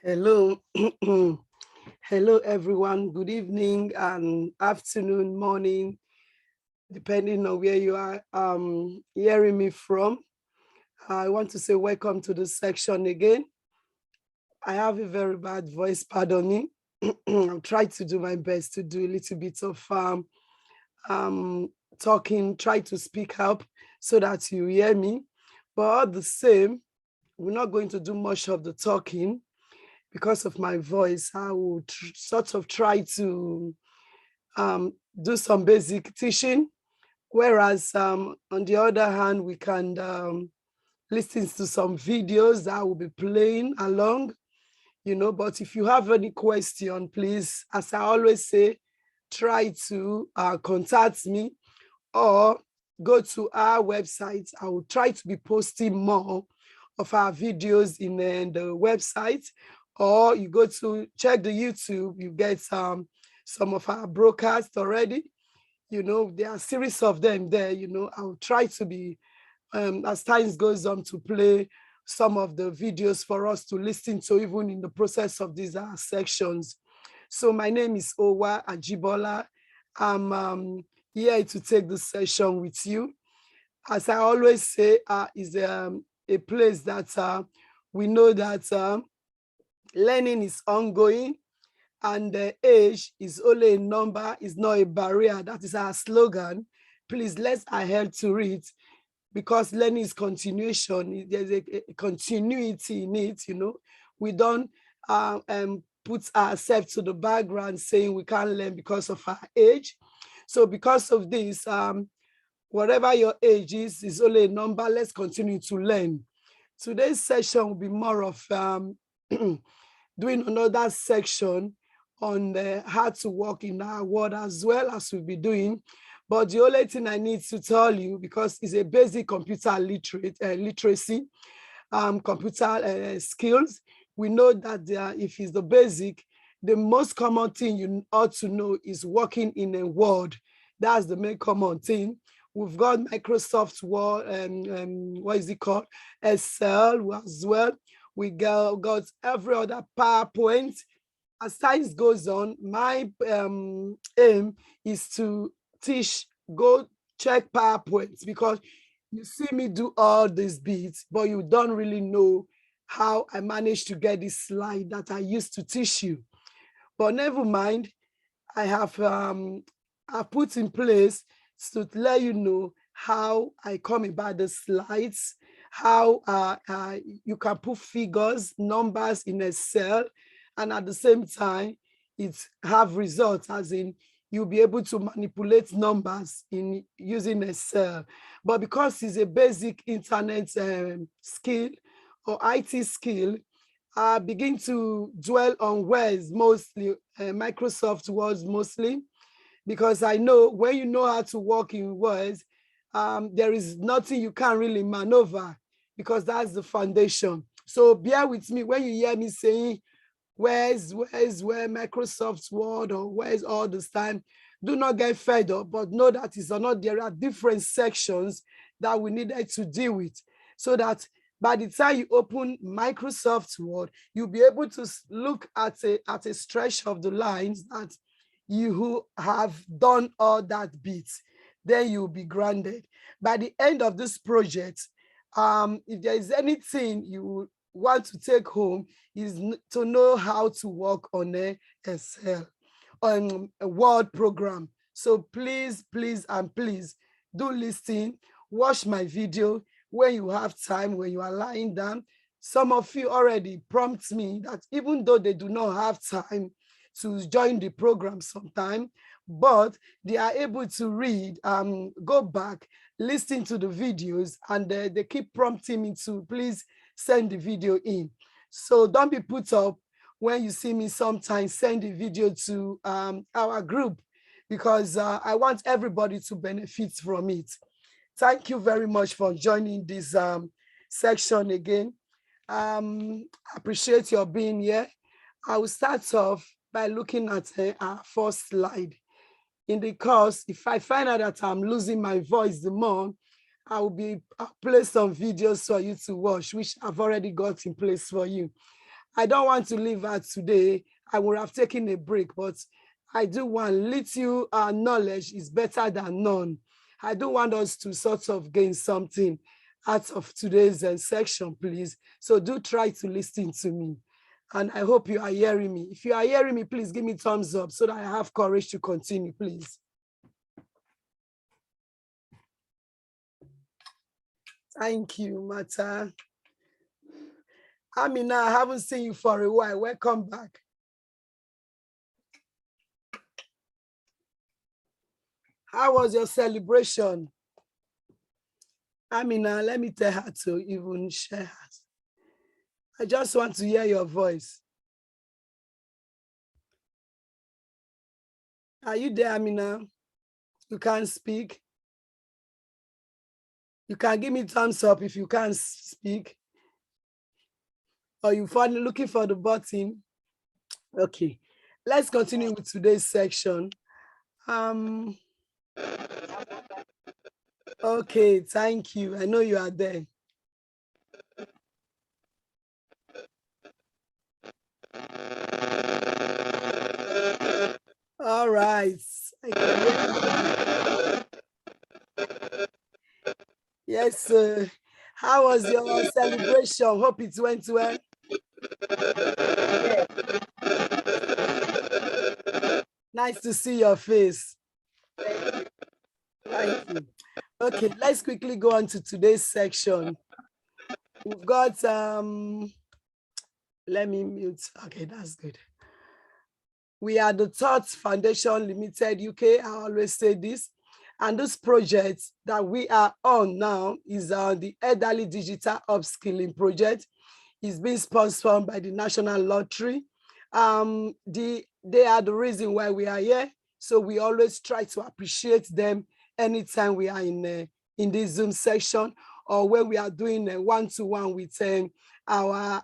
Hello. Hello, everyone. Good evening and afternoon, morning, depending on where you are hearing me from. I want to say welcome to this section again. I have a very bad voice, pardon me. I'll try to do my best to do a little bit of talking, try to speak up so that you hear me. But all the same, we're not going to do much of the talking because of my voice. I will sort of try to do some basic teaching, whereas on the other hand, we can listen to some videos that I will be playing along, but if you have any question, please, as I always say, try to contact me or go to our website. I will try to be posting more of our videos in the website, or you go to check the YouTube, you get some of our broadcasts already. There are a series of them there. I'll try to be, as time goes on, to play some of the videos for us to listen to, even in the process of these sections. So my name is Owa Ajibola. I'm here to take this session with you. As I always say, is a place that we know that learning is ongoing, and the age is only a number, is not a barrier. That is our slogan. Please, let's adhere to it, because learning is continuation. There's a continuity in it. We don't put ourselves to the background saying we can't learn because of our age. So because of this, whatever your age is only a number. Let's continue to learn. Today's session will be more of doing another section on how to work in our world, as well as we'll be doing. But the only thing I need to tell you, because it's a basic computer literacy, computer skills, we know that if it's the basic, the most common thing you ought to know is working in a Word. That's the main common thing. We've got Microsoft Word, what is it called? Excel as well. We got every other PowerPoint. As time goes on, my aim is to teach, go check PowerPoints, because you see me do all these bits, but you don't really know how I managed to get this slide that I used to teach you. But never mind, I have put in place to let you know how I come about the slides, how you can put figures, numbers in Excel, and at the same time, it have results, as in you'll be able to manipulate numbers in using Excel. But because it's a basic internet skill or IT skill, I begin to dwell on words mostly, Microsoft words mostly, because I know when you know how to work in words, there is nothing you can't really maneuver, because that's the foundation. So bear with me when you hear me saying, where's where Microsoft Word, or where's all this time. Do not get fed up, but know that it's not, there are different sections that we needed to deal with, so that by the time you open Microsoft Word, you'll be able to look at a stretch of the lines that you have done all that bit. Then you'll be granted. By the end of this project, if there is anything you want to take home, is to know how to work on a Excel, on a Word program. So please, please, and please do listen, watch my video when you have time, when you are lying down. Some of you already prompt me that even though they do not have time to join the program sometime, but they are able to read, go back, listen to the videos, and they keep prompting me to please send the video in. So don't be put up when you see me sometimes send the video to our group, because I want everybody to benefit from it. Thank you very much for joining this section again. I appreciate your being here. I will start off by looking at our first slide. In the course, if I find out that I'm losing my voice the more, I'll play some videos for you to watch, which I've already got in place for you. I don't want to leave her today. I would have taken a break, but I do want little knowledge is better than none. I do want us to sort of gain something out of today's section, please. So do try to listen to me. And I hope you are hearing me. If you are hearing me, please give me thumbs up so that I have courage to continue, please. Thank you, Mata. Amina, I haven't seen you for a while. Welcome back. How was your celebration? Amina, let me tell her to even share hers. I just want to hear your voice. Are you there, Amina? You can't speak. You can give me thumbs up if you can't speak. Or you finally looking for the button. Okay, let's continue with today's section. Okay, thank you. I know you are there. All right. Yes, sir. How was your celebration? Hope it went well. Nice to see your face. Thank you. Okay, let's quickly go on to today's section. We've got, let me mute. Okay, that's good. We are the Thoughts Foundation Limited UK. I always say this. And this project that we are on now is the Elderly Digital Upskilling Project. It's being sponsored by the National Lottery. They are the reason why we are here. So we always try to appreciate them anytime we are in this Zoom section or when we are doing a one-to-one with our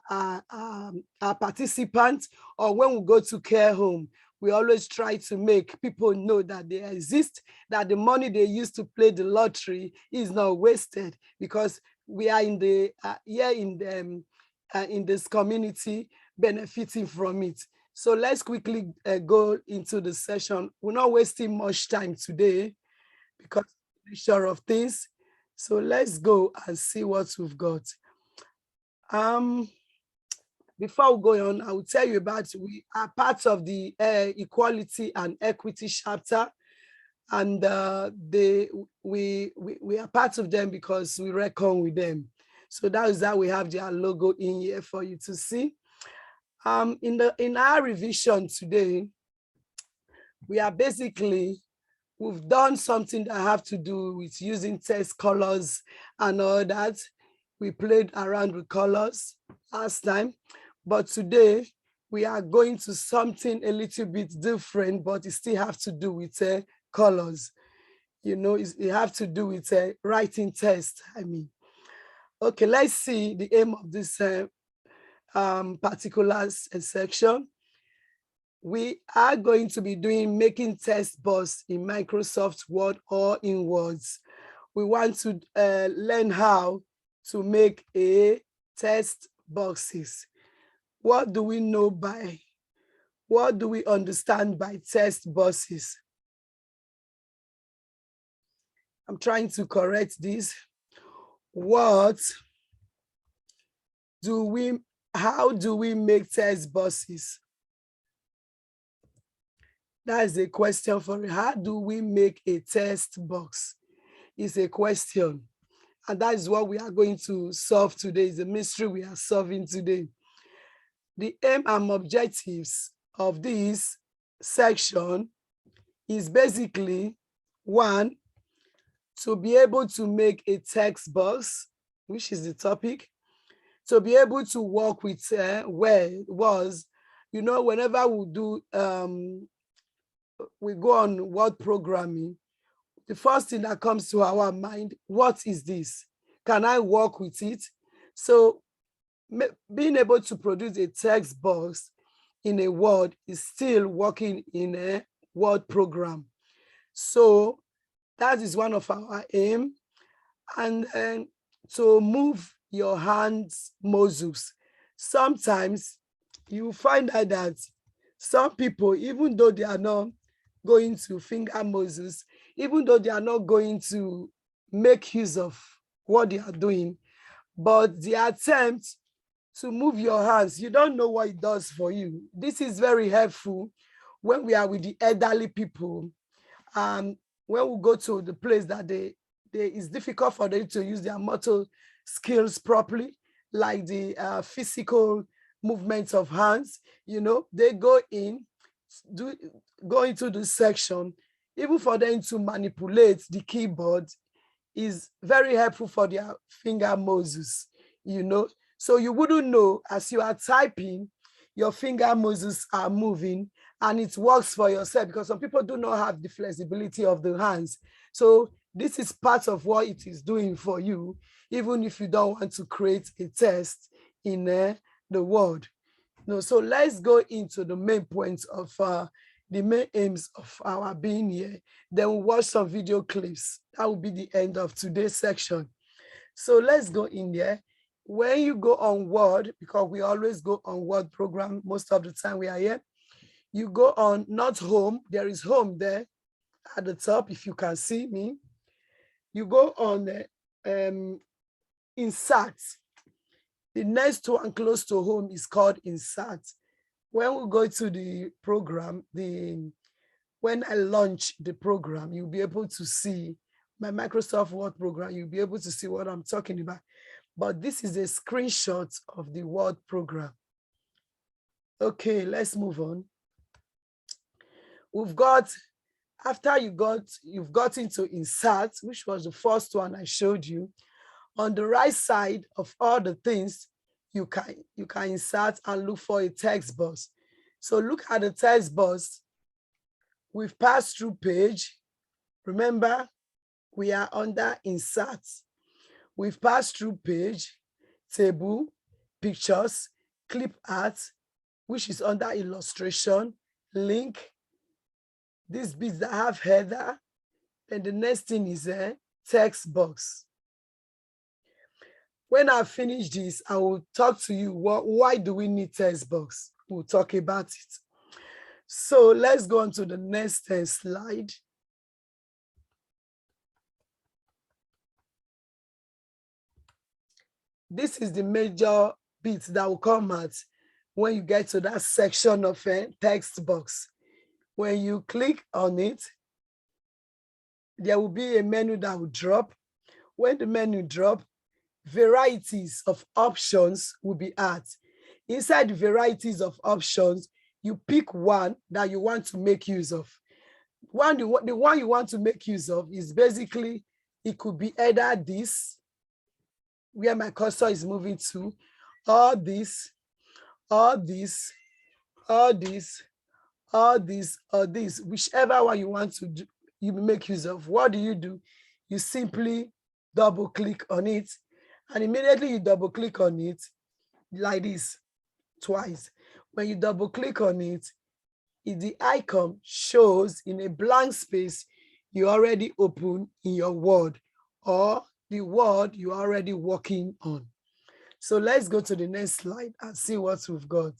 participants, or when we go to care home. We always try to make people know that they exist, that the money they use to play the lottery is not wasted, because we are in the here in this community benefiting from it. So let's quickly go into the session. We're not wasting much time today because of the nature of things. So let's go and see what we've got. Before we go on, I will tell you about, we are part of the Equality and Equity chapter, and we are part of them because we reckon with them. So that is that we have their logo in here for you to see. In our revision today, we are we've done something that have to do with using text colors and all that. We played around with colors last time, but today we are going to something a little bit different, but it still have to do with colors. You know, it have to do with writing text, I mean. Okay, let's see the aim of this particular section. We are going to be making text box in Microsoft Word or in Words. We want to learn how to make a text boxes. What do we know by, what do we understand by text boxes? I'm trying to correct this. How do we make text boxes? That is a question for you. How do we make a text box? It's a question. And that is what we are going to solve today. It's a mystery we are solving today. The aim and objectives of this section is basically, one, to be able to make a text box, which is the topic, to be able to work with words. You know, whenever we do, we go on word programming, the first thing that comes to our mind, what is this? Can I work with it? So being able to produce a text box in a word is still working in a word program. So that is one of our aim. And to move your hands muscles. Sometimes you will find out that some people, even though they are not going to finger Moses, even though they are not going to make use of what they are doing, but the attempt to move your hands, you don't know what it does for you. This is very helpful when we are with the elderly people. When we go to the place that it's difficult for them to use their motor skills properly, like the physical movements of hands, they go into the section, even for them to manipulate the keyboard is very helpful for their finger Moses, So you wouldn't know as you are typing, your finger Moses are moving, and it works for yourself because some people do not have the flexibility of the hands. So this is part of what it is doing for you, even if you don't want to create a test in the word. So let's go into the main points of the main aims of our being here. Then we'll watch some video clips. That will be the end of today's section. So let's go in there. When you go on Word, because we always go on Word program most of the time we are here, you go on not home. There is home there at the top, if you can see me. You go on insert. The next one close to home is called insert. When we go to the program, when I launch the program, you'll be able to see my Microsoft Word program. You'll be able to see what I'm talking about. But this is a screenshot of the Word program. Okay, let's move on. We've got, after you've got into insert, which was the first one I showed you. On the right side of all the things, you can insert and look for a text box. So look at the text box. We've passed through page. Remember, we are under insert. We've passed through page, table, pictures, clip art, which is under illustration, link, these bits that have header. Then the next thing is a text box. When I finish this, I will talk to you, why do we need text box? We'll talk about it. So let's go on to the next slide. This is the major bit that will come out when you get to that section of a text box. When you click on it, there will be a menu that will drop. When the menu drops, varieties of options will be added. Inside the varieties of options, you pick one that you want to make use of. The one you want to make use of is basically, it could be either this, where my cursor is moving to, or this, or this, or this, or this, or this, whichever one you want to do, you make use of. What do? You simply double click on it, and immediately you double click on it like this twice. When you double click on it, the icon shows in a blank space you already open in your Word, or the Word you're already working on. So let's go to the next slide and see what we've got.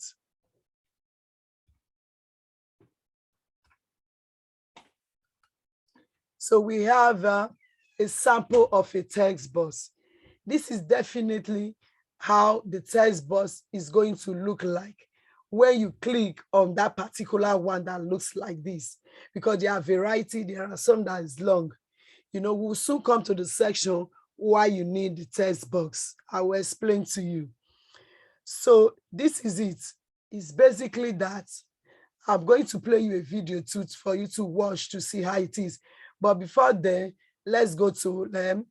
So we have a sample of a text box. This is definitely how the text box is going to look like when you click on that particular one that looks like this, because there are variety, there are some that is long. We'll soon come to the section why you need the text box. I will explain to you. So this is it. It's basically that. I'm going to play you a video too for you to watch to see how it is. But before then, let's go to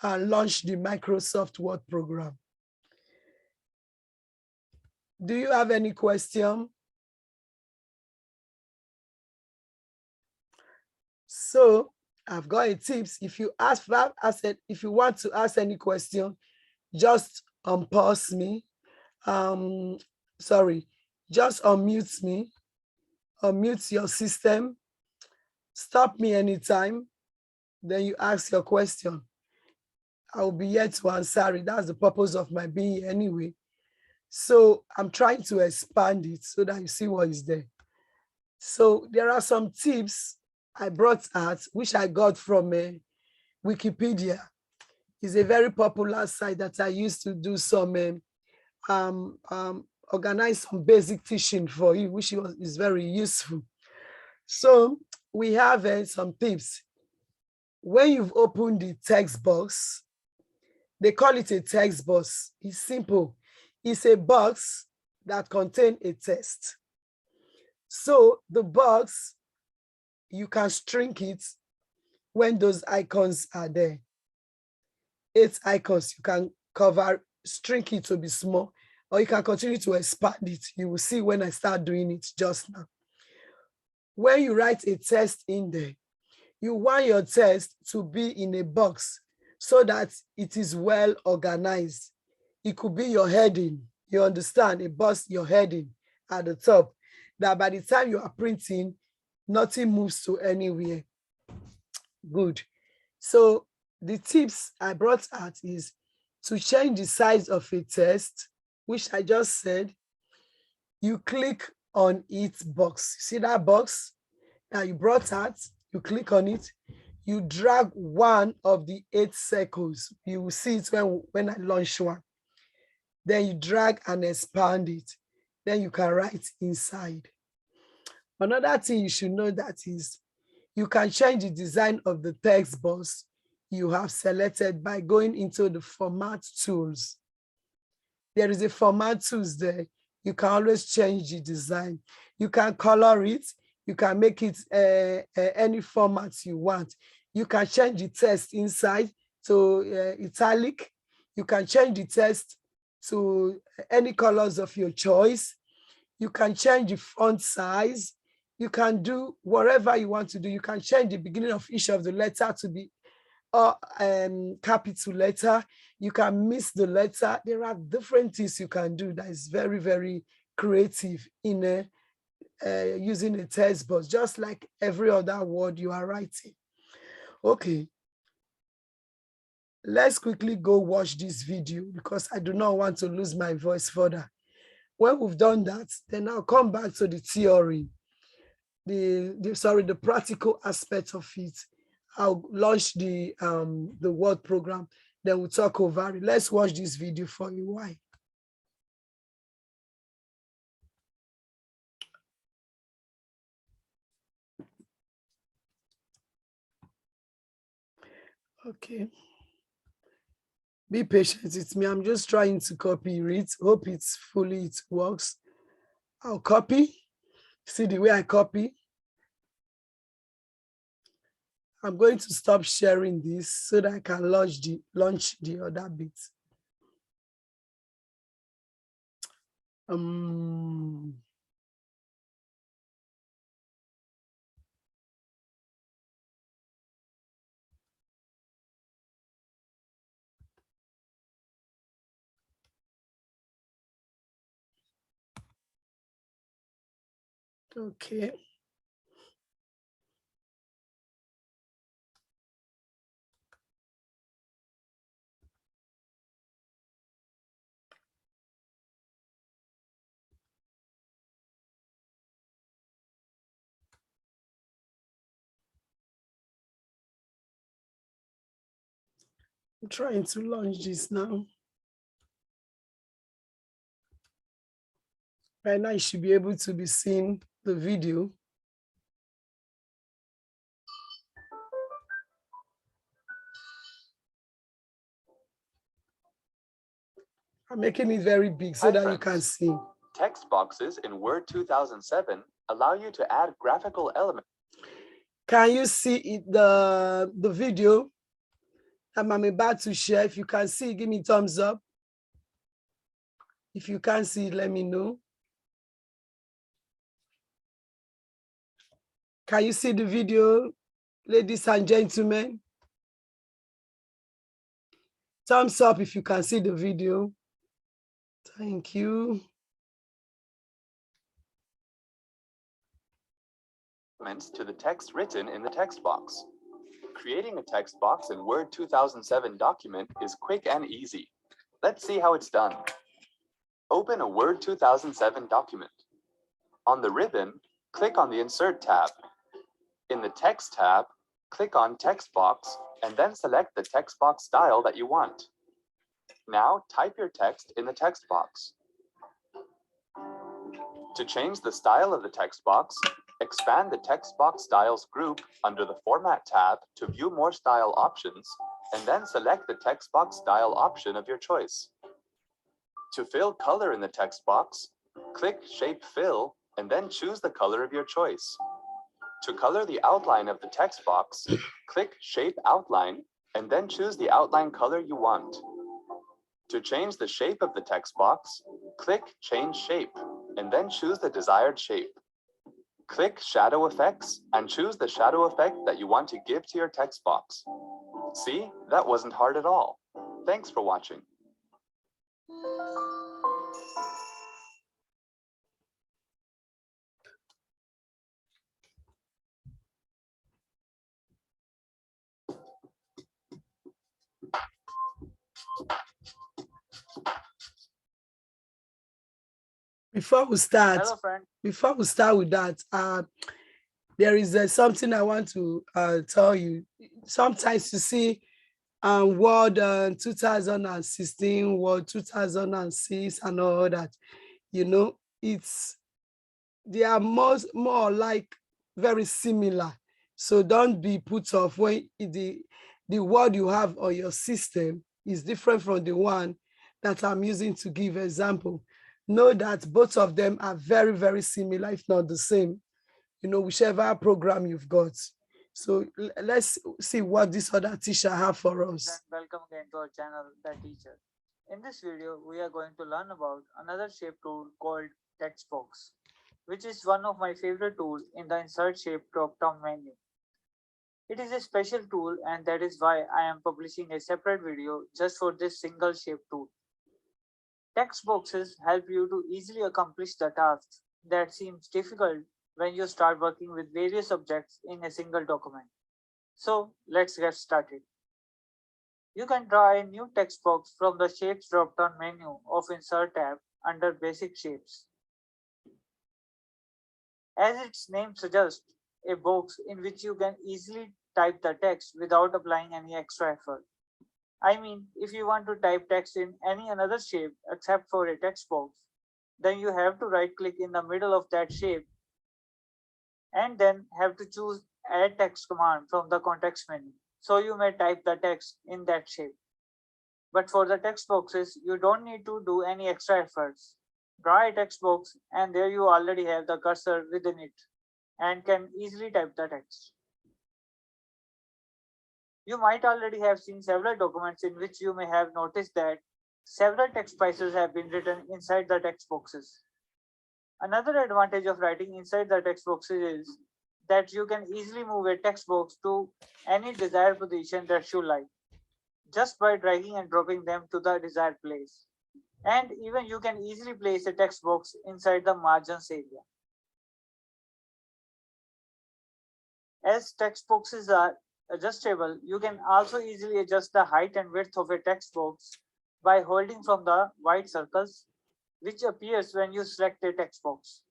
launch the Microsoft Word program. Do you have any question? So I've got a tips. If you if you want to ask any question, just pause me. Just unmute me. Unmute your system. Stop me anytime. Then you ask your question. I will be here to answer it. That's the purpose of my being here anyway. So I'm trying to expand it so that you see what is there. So there are some tips I brought out, which I got from Wikipedia. It's a very popular site that I used to do some organize some basic teaching for you, which is very useful. So we have some tips. When you've opened the text box, they call it a text box. It's simple. It's a box that contains a text. So the box, you can shrink it when those icons are there. 8 icons, you can shrink it to be small, or you can continue to expand it. You will see when I start doing it just now. When you write a text in there, you want your text to be in a box so that it is well organized. It could be your heading, you understand, a box, your heading at the top, that by the time you are printing, nothing moves to anywhere. Good. So the tips I brought out is to change the size of a text, which I just said. You click on its box. See that box that you brought out? You click on it. You drag one of the 8 circles. You will see it when I launch one. Then you drag and expand it. Then you can write inside. Another thing you should know that is you can change the design of the text box you have selected by going into the format tools. There is a format tools there. You can always change the design. You can color it. You can make it any format you want. You can change the text inside to italic. You can change the text to any colors of your choice. You can change the font size. You can do whatever you want to do. You can change the beginning of each of the letter to be capital letter. You can miss the letter. There are different things you can do that is very, very creative in using a text box, just like every other word you are writing. Okay, let's quickly go watch this video because I do not want to lose my voice further. When we've done that, then I'll come back to the theory, the practical aspect of it. I'll launch the word program, then we'll talk over it. Let's watch this video for you. Why? Okay. Be patient with me. I'm just trying to copy it. Hope it works. I'll copy. See the way I copy? I'm going to stop sharing this so that I can launch the other bit. Okay. I'm trying to launch this now. Right now, you should be able to be seeing the video. I'm making it very big so that you can see. Text boxes in Word 2007 allow you to add graphical elements. Can you see it, the video that I'm about to share? If you can see, give me a thumbs up. If you can't see it, let me know. Can you see the video, ladies and gentlemen? Thumbs up if you can see the video. Thank you. To the text written in the text box. Creating a text box in Word 2007 document is quick and easy. Let's see how it's done. Open a Word 2007 document. On the ribbon, click on the Insert tab. In the Text tab, click on Text Box and then select the text box style that you want. Now type your text in the text box. To change the style of the text box, expand the text box styles group under the Format tab to view more style options, and then select the text box style option of your choice. To fill color in the text box, click Shape Fill and then choose the color of your choice. To color the outline of the text box, click Shape Outline and then choose the outline color you want. To change the shape of the text box, click Change Shape and then choose the desired shape. Click Shadow Effects and choose the shadow effect that you want to give to your text box. See, that wasn't hard at all. Thanks for watching. Before we start, Hello, friend. with that, there is something I want to tell you. Sometimes you see Word 2016, Word 2006, and all that. You know, they are more like very similar. So don't be put off when the word you have on your system is different from the one that I'm using to give example. Know that both of them are very, very similar, if not the same, whichever program you've got. So let's see what this other teacher have for us. Welcome again to our channel, The Teacher. In this video, we are going to learn about another shape tool called Text Box, which is one of my favorite tools in the Insert Shape drop-down menu. It is a special tool, and that is why I am publishing a separate video just for this single shape tool. Text boxes help you to easily accomplish the tasks that seems difficult when you start working with various objects in a single document. So let's get started. You can draw a new text box from the Shapes drop-down menu of Insert tab under Basic Shapes. As its name suggests, a box in which you can easily type the text without applying any extra effort. I mean, if you want to type text in any another shape except for a text box, then you have to right-click in the middle of that shape and then have to choose Add Text command from the context menu, so you may type the text in that shape. But for the text boxes, you don't need to do any extra efforts. Draw a text box and there you already have the cursor within it and can easily type the text. You might already have seen several documents in which you may have noticed that several text prices have been written inside the text boxes. Another advantage of writing inside the text boxes is that you can easily move a text box to any desired position that you like, just by dragging and dropping them to the desired place. And even you can easily place a text box inside the margins area. As text boxes are adjustable, you can also easily adjust the height and width of a text box by holding from the white circles, which appears when you select a text box.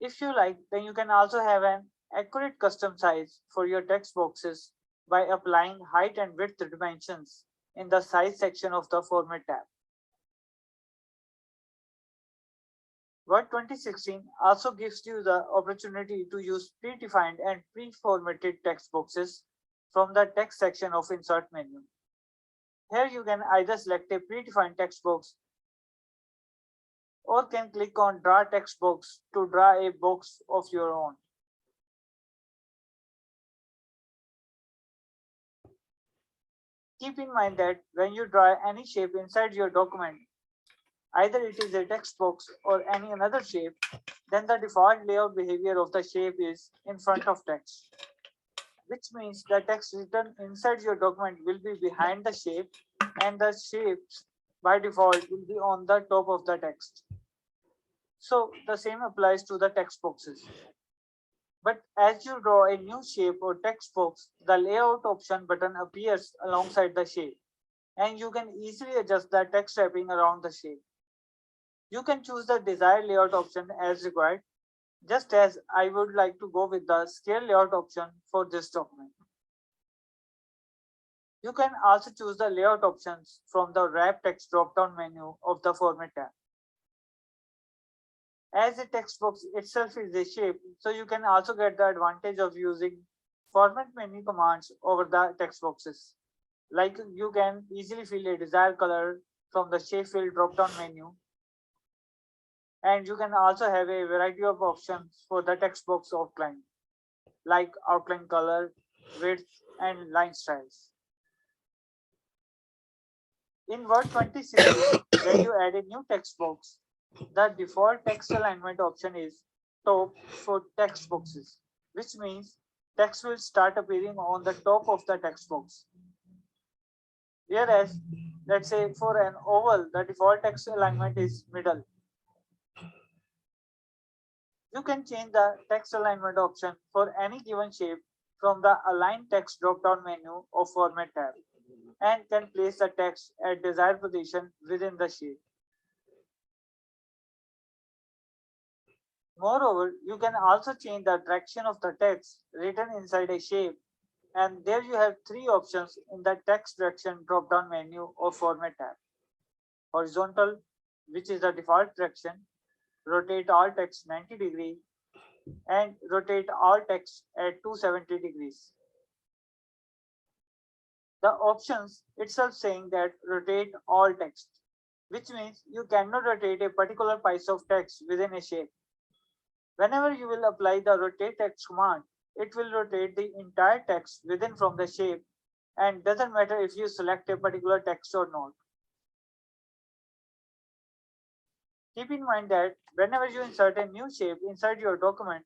If you like, then you can also have an accurate custom size for your text boxes by applying height and width dimensions in the size section of the Format tab. Word 2016 also gives you the opportunity to use predefined and pre-formatted text boxes from the text section of Insert menu. Here you can either select a predefined text box or can click on Draw Text Box to draw a box of your own. Keep in mind that when you draw any shape inside your document, either it is a text box or any another shape, then the default layout behavior of the shape is in front of text, which means the text written inside your document will be behind the shape and the shapes by default will be on the top of the text. So the same applies to the text boxes. But as you draw a new shape or text box, the layout option button appears alongside the shape. and you can easily adjust the text wrapping around the shape. You can choose the desired layout option as required, just as I would like to go with the scale layout option for this document. You can also choose the layout options from the Wrap Text drop-down menu of the Format tab. As the text box itself is a shape, so you can also get the advantage of using format menu commands over the text boxes. Like you can easily fill a desired color from the shape fill drop-down menu, and you can also have a variety of options for the text box outline, like outline color, width, and line styles. In Word 20 series, when you add a new text box, the default text alignment option is top for text boxes, which means text will start appearing on the top of the text box. Whereas, let's say for an oval, the default text alignment is middle. You can change the text alignment option for any given shape from the Align Text drop-down menu of Format tab, and can place the text at desired position within the shape. Moreover, you can also change the direction of the text written inside a shape, and there you have three options in the text direction drop-down menu of Format tab. Horizontal, which is the default direction, rotate all text 90 degrees, and rotate all text at 270 degrees. The options itself saying that rotate all text, which means you cannot rotate a particular piece of text within a shape. Whenever you will apply the rotate text command, it will rotate the entire text within from the shape, and doesn't matter if you select a particular text or not. Keep in mind that whenever you insert a new shape inside your document,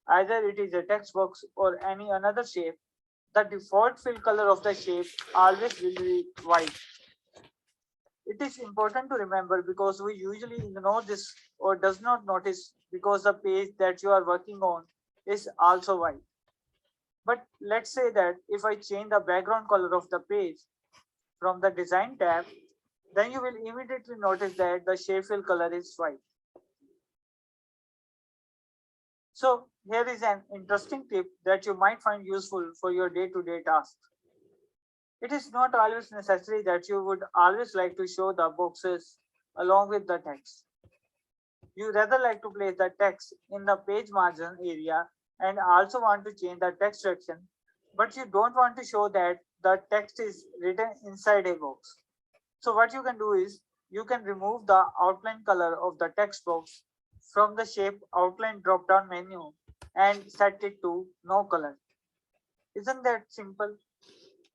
either it is a text box or any another shape, the default fill color of the shape always will be white. It is important to remember because we usually ignore this or does not notice because the page that you are working on is also white. But let's say that if I change the background color of the page from the design tab, then you will immediately notice that the shape fill color is white. So here is an interesting tip that you might find useful for your day-to-day tasks. It is not always necessary that you would always like to show the boxes along with the text. You rather like to place the text in the page margin area and also want to change the text direction, but you don't want to show that the text is written inside a box. So what you can do is you can remove the outline color of the text box from the shape outline drop down menu and set it to no color. Isn't that simple?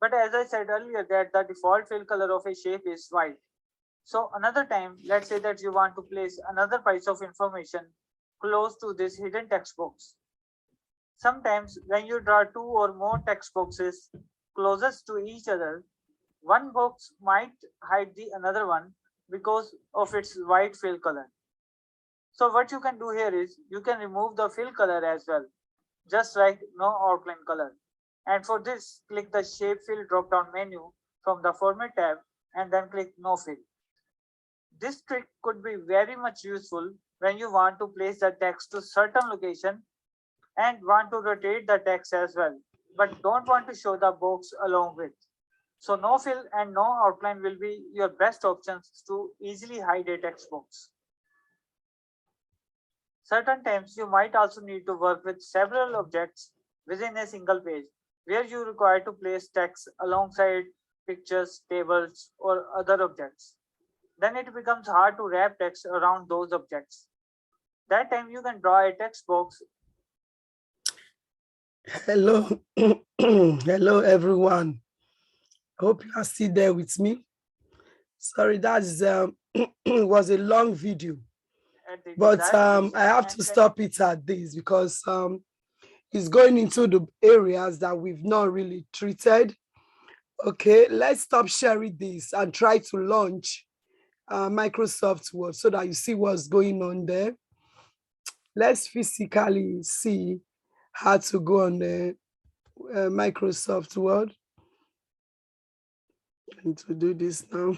But as I said earlier that the default fill color of a shape is white. So another time, let's say that you want to place another piece of information close to this hidden text box. Sometimes when you draw two or more text boxes closest to each other, one box might hide the another one because of its white fill color. So what you can do here is you can remove the fill color as well, just like no outline color. And for this, click the shape fill drop down menu from the format tab and then click no fill. This trick could be very much useful when you want to place the text to certain location and want to rotate the text as well, but don't want to show the box along with. So no fill and no outline will be your best options to easily hide a text box. Certain times you might also need to work with several objects within a single page where you require to place text alongside pictures, tables, or other objects. Then it becomes hard to wrap text around those objects. That time you can draw a text box. Hello, hello everyone. Hope you are still there with me. Sorry, that's was a long video, but I have to stop it at this because it's going into the areas that we've not really treated. Okay, let's stop sharing this and try to launch Microsoft Word so that you see what's going on there. Let's physically see how to go on the Microsoft Word. And to do this now.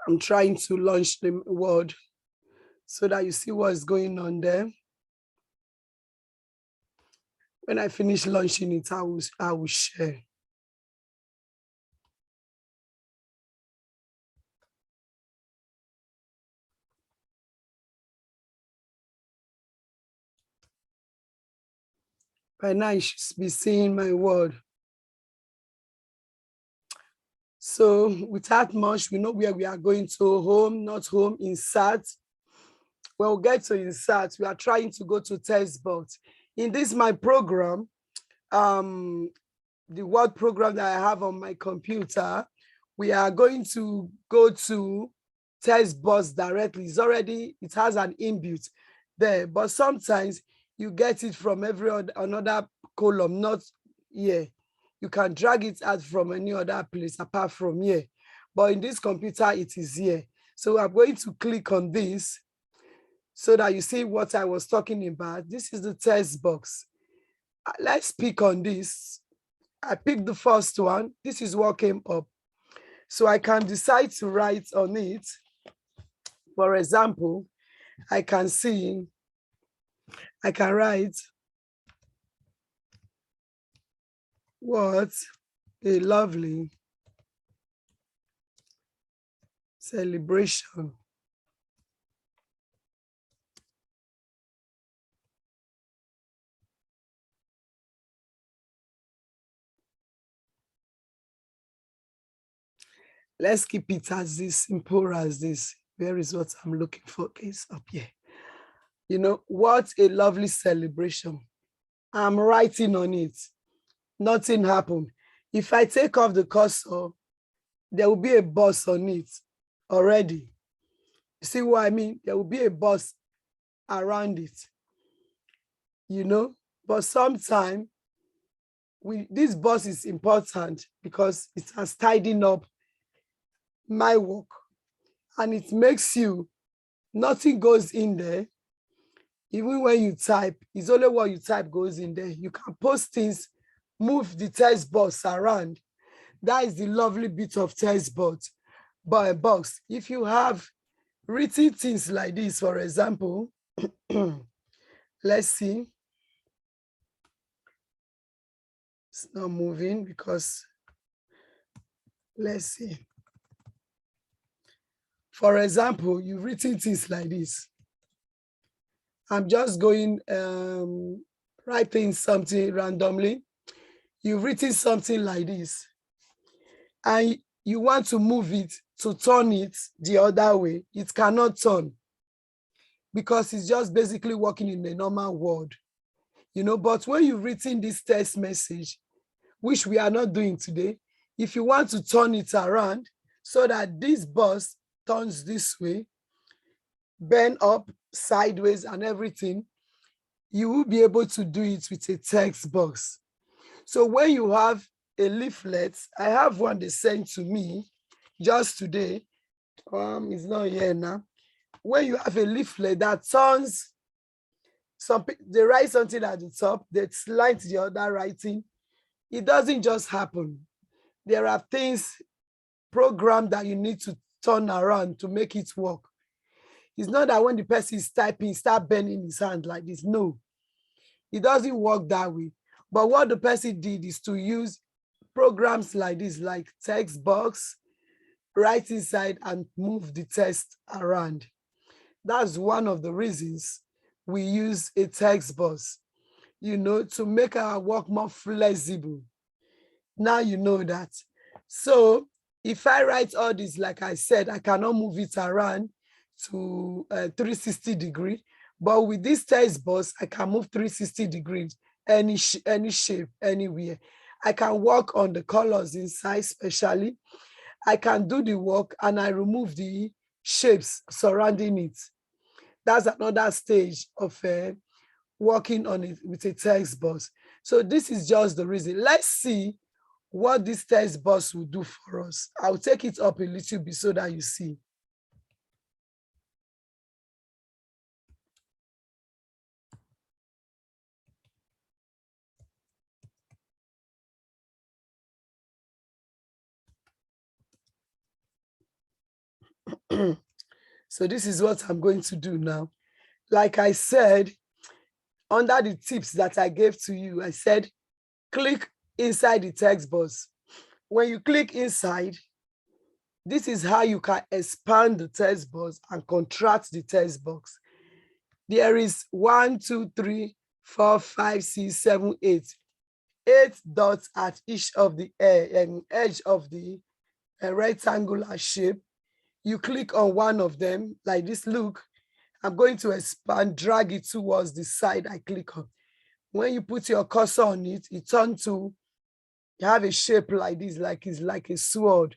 I'm trying to launch the word so that you see what's going on there. When I finish launching it, I will share. By now, you should be seeing my word. So without much, we know where we are going to: home, not home, insert. When we get to insert, we are trying to go to text box. In this my program, the word program that I have on my computer, we are going to go to text box directly. It has an inbuilt there, but sometimes you get it from another column, not here. You can drag it out from any other place apart from here. But in this computer, it is here. So I'm going to click on this so that you see what I was talking about. This is the text box. Let's pick on this. I picked the first one. This is what came up. So I can decide to write on it. For example, I can write, what a lovely celebration. Let's keep it as this, simple as this. Where is what I'm looking for? Okay, it's up here. You know, what a lovely celebration. I'm writing on it. Nothing happened. If I take off the cursor, there will be a bus on it already. You see what I mean? There will be a bus around it, you know? But sometimes this bus is important because it has tidied up my work, and it makes you, nothing goes in there. Even when you type, it's only what you type goes in there. You can post things, move the text box around. That is the lovely bit of text box. If you have written things like this, for example, let's see. It's not moving because, let's see. For example, you've written things like this. I'm just going, writing something randomly. You've written something like this, and you want to move it, to turn it the other way. It cannot turn because it's just basically working in the normal word, you know. But when you've written this text message, which we are not doing today, if you want to turn it around so that this bus turns this way, bend up, sideways, and everything, you will be able to do it with a text box. So when you have a leaflet, I have one they sent to me just today. It's not here now. When you have a leaflet that turns, they write something at the top, they slide the other writing. It doesn't just happen. There are things programmed that you need to turn around to make it work. It's not that when the person is typing, start bending his hand like this. No, it doesn't work that way. But what the person did is to use programs like this, like text box, right inside and move the text around. That's one of the reasons we use a text box, you know, to make our work more flexible. Now you know that. So if I write all this, like I said, I cannot move it around to 360 degrees, but with this text box, I can move 360 degrees, any shape, anywhere. I can work on the colors inside, especially. I can do the work and I remove the shapes surrounding it. That's another stage of working on it with a text box. So this is just the reason. Let's see what this text box will do for us. I'll take it up a little bit so that you see. So this is what I'm going to do now. Like I said, under the tips that I gave to you, I said, click inside the text box. When you click inside, this is how you can expand the text box and contract the text box. There is 1, 2, 3, 4, 5, 6, 7, 8. 8 dots at each of the edge of the rectangular shape. You click on one of them like this. Look, I'm going to expand, drag it towards the side I click on. When you put your cursor on it, it turns to, you have a shape like this, like it's like a sword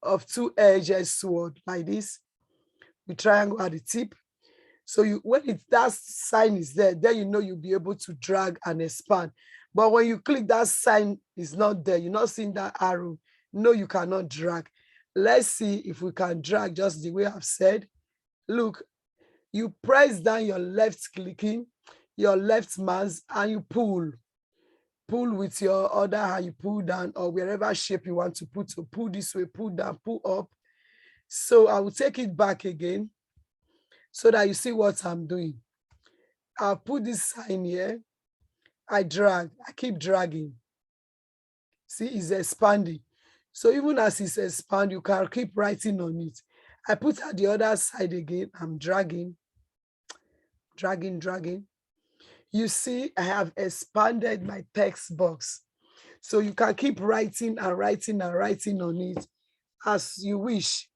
of 2 edges sword like this with triangle at the tip. So when that sign is there, then you know you'll be able to drag and expand. But when you click, that sign is not there. You're not seeing that arrow. No, you cannot drag. Let's see if we can drag just the way I've said. Look, you press down your left clicking, your left mouse, and you pull. Pull with your other hand, you pull down, or wherever shape you want to put. So pull this way, pull down, pull up. So I will take it back again so that you see what I'm doing. I'll put this sign here. I drag, I keep dragging. See, it's expanding. So even as it's expanding, you can keep writing on it. I put at the other side again. I'm dragging, dragging, dragging. You see, I have expanded my text box. So you can keep writing and writing and writing on it as you wish,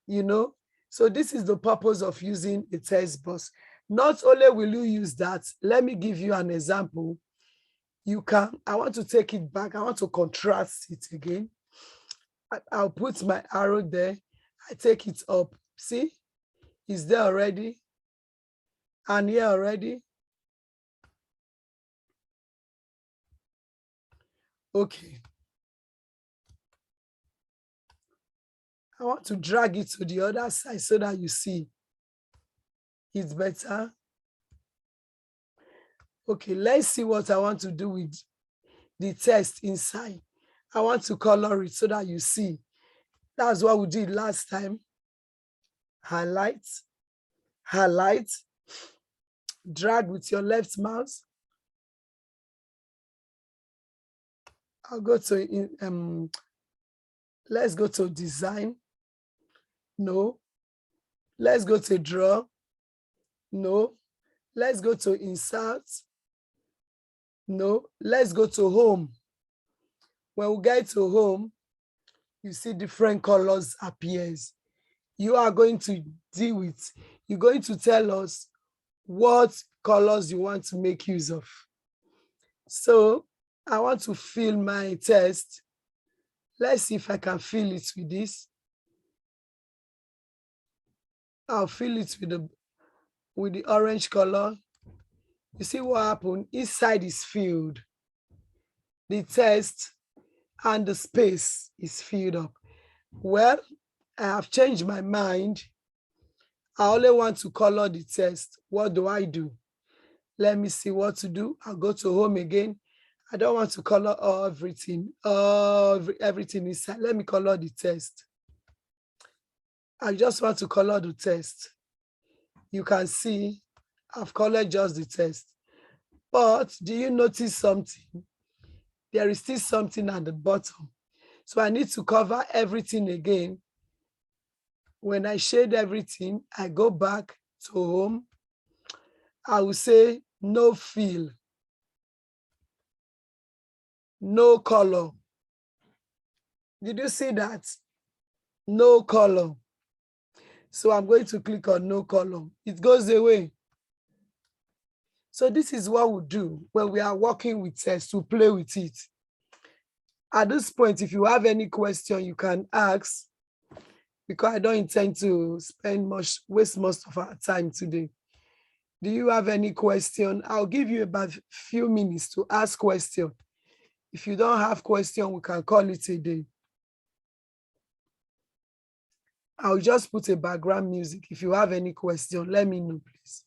you know. So this is the purpose of using a text box. Not only will you use that, let me give you an example. You can, I want to take it back. I want to contrast it again. I'll put my arrow there. I take it up. See, it's there already. And here already. Okay. I want to drag it to the other side so that you see it's better. Okay, let's see what I want to do with the text inside. I want to color it so that you see. That's what we did last time. Highlight, highlight, drag with your left mouse. I'll go to, let's go to design. No. Let's go to draw. No. Let's go to insert. No. Let's go to home. When we get to home, you see different colors appears. You are going to deal with, you're going to tell us what colors you want to make use of. So I want to fill my text. Let's see if I can fill it with this. I'll fill it with the orange color. You see what happened? Each side is filled. The text and the space is filled up. Well, I have changed my mind. I only want to color the text. What do I do? Let me see what to do. I'll go to home again. I don't want to color everything inside. Let me color the text. I just want to color the text. You can see I've colored just the text. But do you notice something? There is still something at the bottom. So I need to cover everything again. When I shade everything, I go back to home. I will say no fill, no color. Did you see that? No color. So I'm going to click on no color. It goes away. So this is what we do when we are working with text, to play with it. At this point, if you have any question, you can ask, because I don't intend to waste most of our time today. Do you have any question? I'll give you about a few minutes to ask question. If you don't have question, we can call it a day. I'll just put a background music. If you have any question, let me know, please.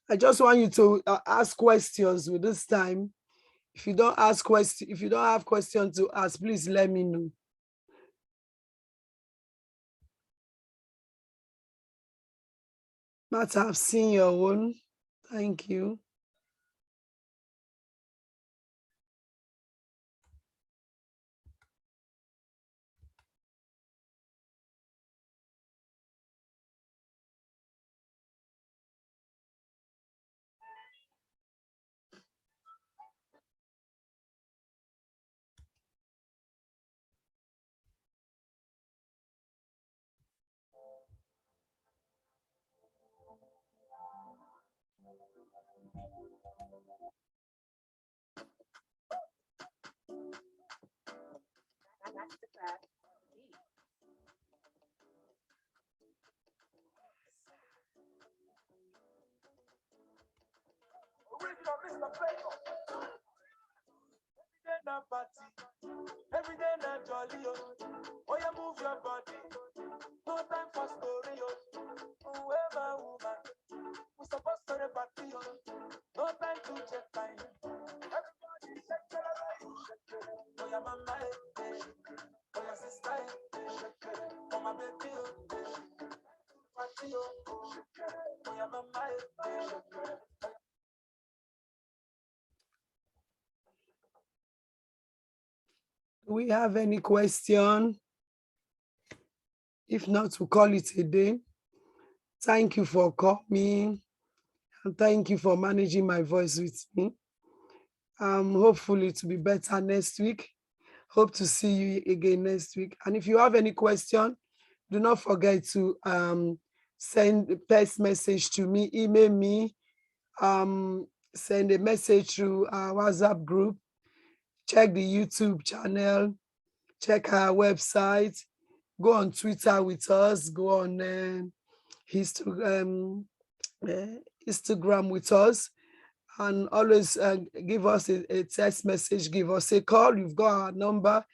I just want you to ask questions with this time. If you don't have questions to ask, please let me know. Matt, I've seen your own. Thank you. Every day na jolly, oh you move your body, no time for story, whoever woman, we supposed to the party, no time to check time. Everybody shake it, oh your mama, oh your sister, oh my baby, party, oh your mama, Do we have any question? If not, we'll call it a day. Thank you for coming, and thank you for managing my voice with me. Hopefully to be better next week. Hope to see you again next week. And if you have any question, do not forget to send a text message to me, email me, send a message through our WhatsApp group, check the YouTube channel, check our website, go on Twitter with us, go on Instagram with us, and always give us a text message, give us a call. You've got our number.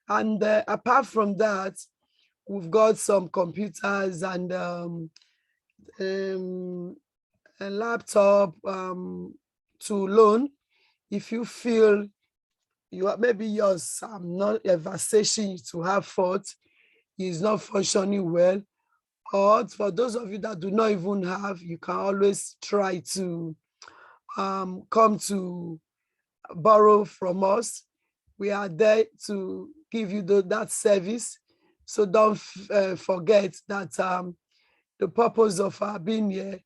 And apart from that, we've got some computers and a laptop to loan. If you feel maybe yours, I'm not advising you to have fault, is not functioning well, or for those of you that do not even have, you can always try to come to borrow from us. We are there to give you that service. So don't forget that the purpose of our being here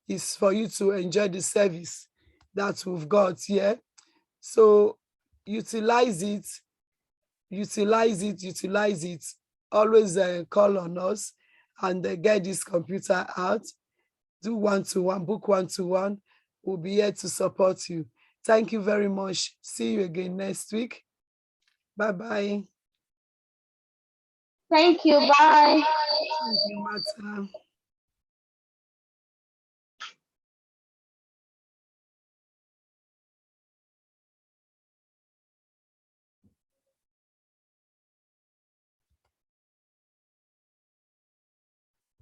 is for you to enjoy the service that we've got here. So utilize it. Always call on us and get this computer out. Do one-to-one, book one-to-one. We'll be here to support you. Thank you very much. See you again next week. Bye-bye. Thank you. Bye. Thank you, Martha.